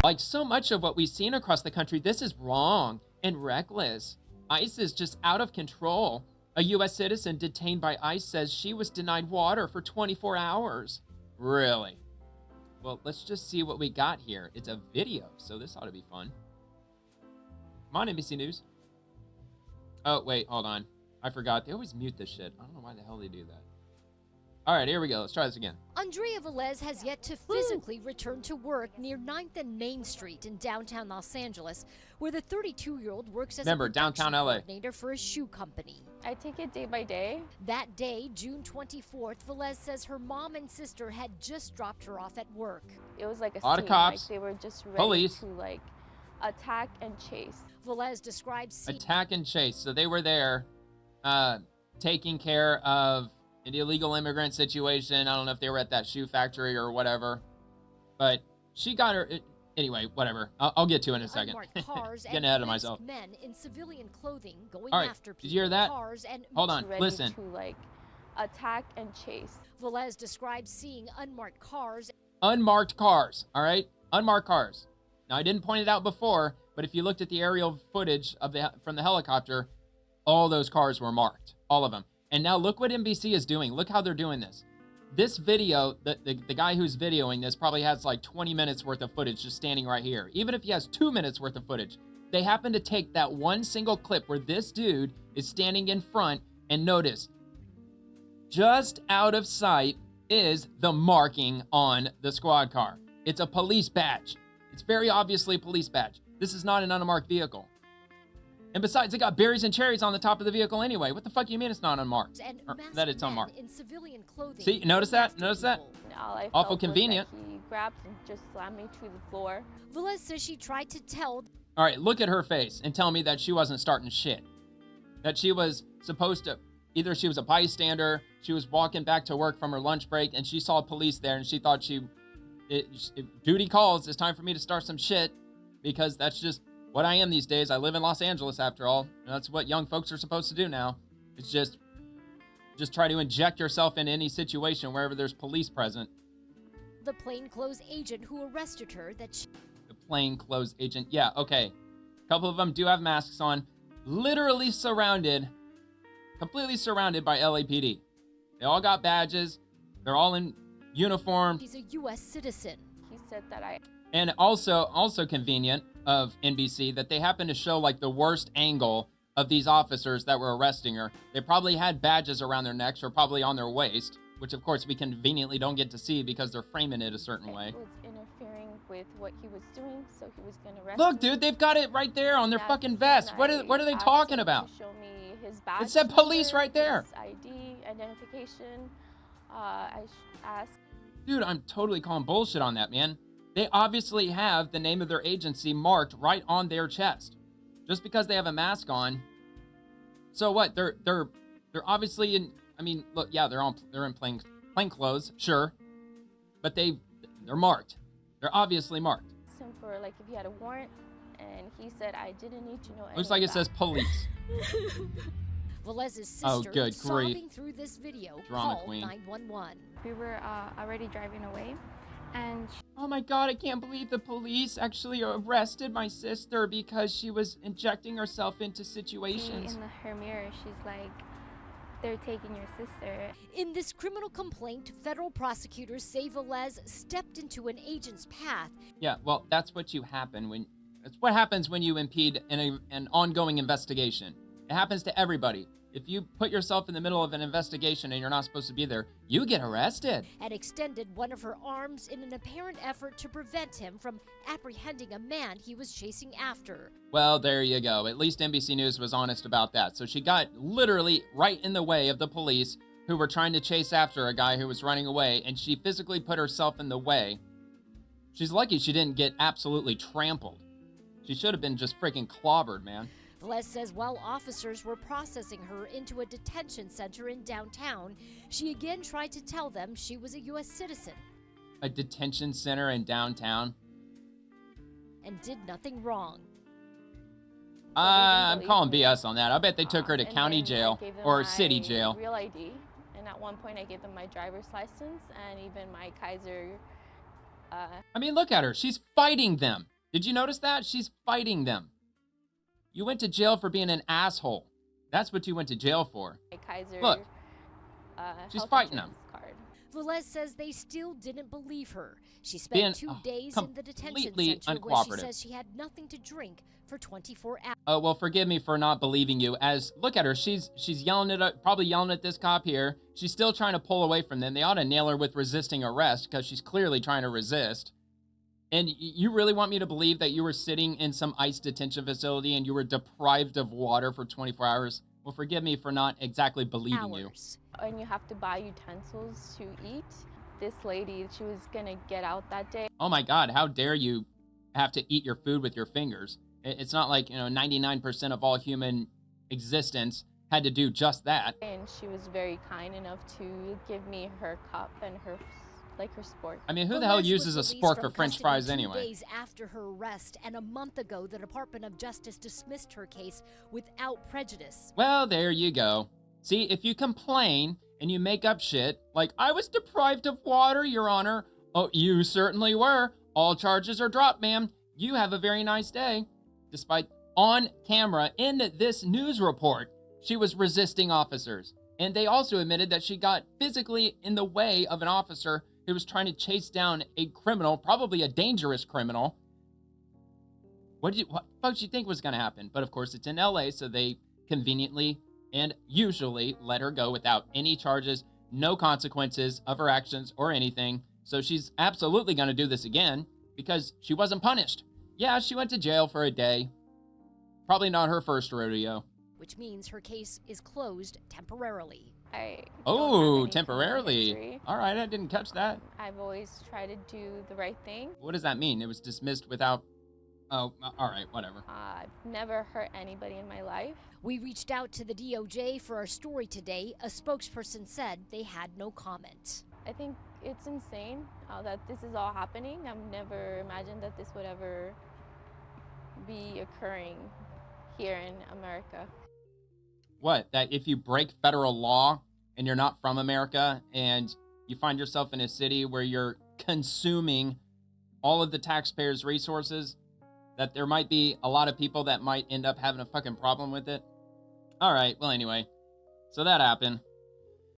Like so much of what we've seen across the country, this is wrong and reckless. ICE is just out of control. A U.S. citizen detained by ICE says she was denied water for 24 hours. Really? Well, let's just see what we got here. It's a video, so this ought to be fun. Come on, NBC News. Oh, wait, hold on. I forgot. They always mute this shit. I don't know why the hell they do that. All right, here we go. Let's try this again. Andrea Velez has yet to physically return to work near 9th and Main Street in downtown Los Angeles, where the 32-year-old works as a downtown LA coordinator for a shoe company. I take it day by day. That day, June 24th, Velez says her mom and sister had just dropped her off at work. It was like a lot scene, of cops, like they were just ready police, to like attack and chase. Velez describes attack and chase. So they were there, taking care of an illegal immigrant situation. I don't know if they were at that shoe factory or whatever, but she got her. Anyway, whatever. I'll get to it in a second. Cars Getting ahead of myself. Men in civilian clothing going all right, after people. did you hear that? Cars and hold on, ready listen. To like attack and chase. Velez describes seeing unmarked cars. Unmarked cars, all right? Unmarked cars. Now, I didn't point it out before, but if you looked at the aerial footage of from the helicopter, all those cars were marked, all of them. And now look what NBC is doing. Look how they're doing this. This video, the guy who's videoing this probably has like 20 minutes worth of footage just standing right here. Even if he has 2 minutes worth of footage, they happen to take that one single clip where this dude is standing in front, and notice, just out of sight is the marking on the squad car. It's a police badge. It's very obviously a police badge. This is not an unmarked vehicle. And besides, it got berries and cherries on the top of the vehicle anyway. What the fuck do you mean it's not unmarked? Or that it's unmarked. In civilian clothing. See, notice that? Notice that? Awful convenient. He grabbed and just slammed me to the floor. Velez says she tried to tell. All right, look at her face and tell me that she wasn't starting shit. That she was supposed to, either she was a bystander, she was walking back to work from her lunch break, and she saw police there, and she thought duty calls, it's time for me to start some shit, because that's just what I am these days. I live in Los Angeles, after all. And that's what young folks are supposed to do now. It's just try to inject yourself in any situation wherever there's police present. The plainclothes agent who arrested her The plainclothes agent. Yeah, okay. A couple of them do have masks on. Literally surrounded, completely surrounded by LAPD. They all got badges. They're all in uniform. He's a U.S. citizen. He said that I... And also convenient of NBC that they happen to show like the worst angle of these officers that were arresting her. They probably had badges around their necks or probably on their waist, which of course we conveniently don't get to see because they're framing it a certain way. It was interfering with what he was doing, so he was going to arrest Look, me. dude, they've got it right there on their fucking vest. What are they talking about? Show me his badge. It said police right there. His ID, identification. I asked. Dude, I'm totally calling bullshit on that, man. They obviously have the name of their agency marked right on their chest. Just because they have a mask on. So what? They're obviously in. I mean, look, yeah, they're in plain clothes, sure, but they're marked. They're obviously marked. Asked him for like if he had a warrant, and he said I didn't need to know. Looks like it says police. Velez's sister, oh, good grief. sobbing through this video, Drama called queen. 911. We were already driving away, and oh my god, I can't believe the police actually arrested my sister because she was injecting herself into situations. in her mirror, she's like, they're taking your sister. In this criminal complaint, federal prosecutors say Velez stepped into an agent's path. Yeah, well, that's what happens when you impede an ongoing investigation. It happens to everybody. If you put yourself in the middle of an investigation and you're not supposed to be there, you get arrested. And extended one of her arms in an apparent effort to prevent him from apprehending a man he was chasing after. Well, there you go. At least NBC News was honest about that. So she got literally right in the way of the police who were trying to chase after a guy who was running away, and she physically put herself in the way. She's lucky she didn't get absolutely trampled. She should have been just freaking clobbered, man. Velez says while officers were processing her into a detention center in downtown, she again tried to tell them she was a U.S. citizen. A detention center in downtown? And did nothing wrong. I'm calling BS on that. I bet they took her to county jail or city jail. Real ID, and at one point I gave them my driver's license and even my Kaiser. I mean, look at her. She's fighting them. Did you notice that? She's fighting them. You went to jail for being an asshole. That's what you went to jail for. Kaiser, Look, she's health fighting them. insurance card. Velez says they still didn't believe her. She Being, spent 2 days in the detention completely center where she uncooperative. says she had nothing to drink for 24 hours. Oh, well, forgive me for not believing you. As look at her, she's yelling at probably yelling at this cop here. She's still trying to pull away from them. They ought to nail her with resisting arrest because she's clearly trying to resist. And you really want me to believe that you were sitting in some ICE detention facility and you were deprived of water for 24 hours? Well, forgive me for not exactly believing you. And you have to buy utensils to eat. This lady, she was gonna get out that day. Oh my God, how dare you have to eat your food with your fingers? It's not like, 99% of all human existence had to do just that. And she was very kind enough to give me her cup and her spork. I mean, who the hell uses a spork for French fries anyway? 2 days after her arrest, and a month ago, the Department of Justice dismissed her case without prejudice. Well, there you go. See, if you complain and you make up shit, like, I was deprived of water, Your Honor. Oh, you certainly were. All charges are dropped, ma'am. You have a very nice day. Despite on camera in this news report, she was resisting officers. And they also admitted that she got physically in the way of an officer who was trying to chase down a criminal, probably a dangerous criminal. What folks you think was going to happen? But of course, it's in LA, so they conveniently and usually let her go without any charges, no consequences of her actions or anything. So she's absolutely going to do this again because she wasn't punished. Yeah, she went to jail for a day. Probably not her first rodeo. Which means her case is closed temporarily. Oh, temporarily. All right, I didn't catch that. I've always tried to do the right thing. What does that mean? It was dismissed without... Oh, all right, whatever. I've never hurt anybody in my life. We reached out to the DOJ for our story today. A spokesperson said they had no comment. I think it's insane that this is all happening. I've never imagined that this would ever be occurring here in America. What? That if you break federal law and you're not from America and you find yourself in a city where you're consuming all of the taxpayers' resources, that there might be a lot of people that might end up having a fucking problem with it? All right, well, anyway, so that happened.